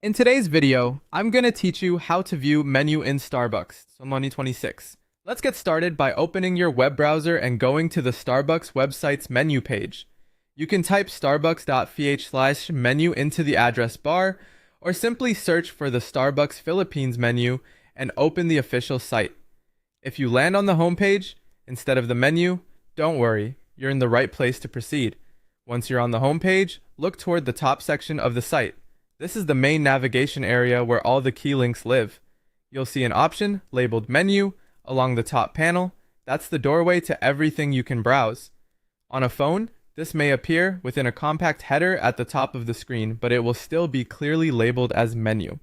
In today's video, I'm going to teach you how to view menu in Starbucks, Sonmani 26. Let's get started by opening your web browser and going to the Starbucks website's menu page. You can type starbucks.ph/menu into the address bar, or simply search for the Starbucks Philippines menu and open the official site. If you land on the homepage instead of the menu, don't worry, you're in the right place to proceed. Once you're on the homepage, look toward the top section of the site. This is the main navigation area where all the key links live. You'll see an option labeled Menu along the top panel. That's the doorway to everything you can browse. On a phone, this may appear within a compact header at the top of the screen, but it will still be clearly labeled as Menu.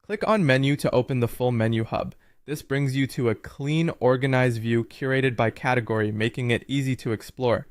Click on Menu to open the full menu hub. This brings you to a clean, organized view curated by category, making it easy to explore.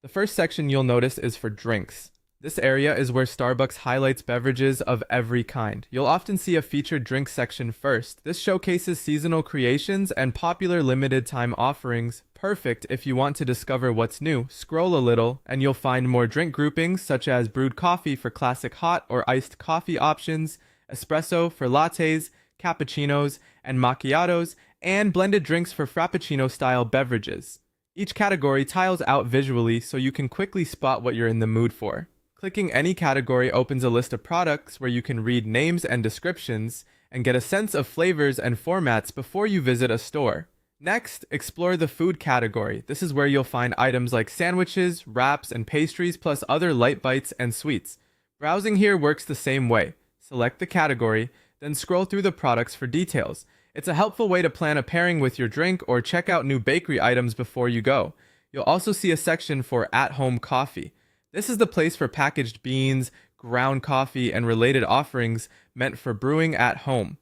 The first section you'll notice is for drinks. This area is where Starbucks highlights beverages of every kind. You'll often see a featured drink section first. This showcases seasonal creations and popular limited time offerings, perfect if you want to discover what's new. Scroll a little and you'll find more drink groupings such as brewed coffee for classic hot or iced coffee options, espresso for lattes, cappuccinos, and macchiatos, and blended drinks for frappuccino-style beverages. Each category tiles out visually so you can quickly spot what you're in the mood for. Clicking any category opens a list of products where you can read names and descriptions and get a sense of flavors and formats before you visit a store. Next, explore the food category. This is where you'll find items like sandwiches, wraps, and pastries, plus other light bites and sweets. Browsing here works the same way. Select the category, then scroll through the products for details. It's a helpful way to plan a pairing with your drink or check out new bakery items before you go. You'll also see a section for at-home coffee. This is the place for packaged beans, ground coffee, and related offerings meant for brewing at home.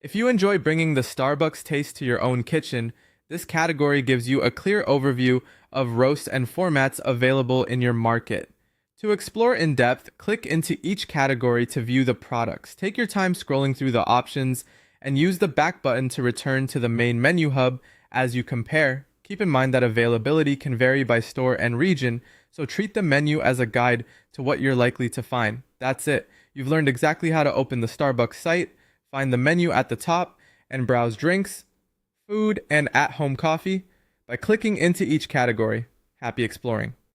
If you enjoy bringing the Starbucks taste to your own kitchen, this category gives you a clear overview of roasts and formats available in your market. To explore in depth, click into each category to view the products. Take your time scrolling through the options and use the back button to return to the main menu hub as you compare. Keep in mind that availability can vary by store and region, so treat the menu as a guide to what you're likely to find. That's it. You've learned exactly how to open the Starbucks site, find the menu at the top, and browse drinks, food, and at-home coffee by clicking into each category. Happy exploring.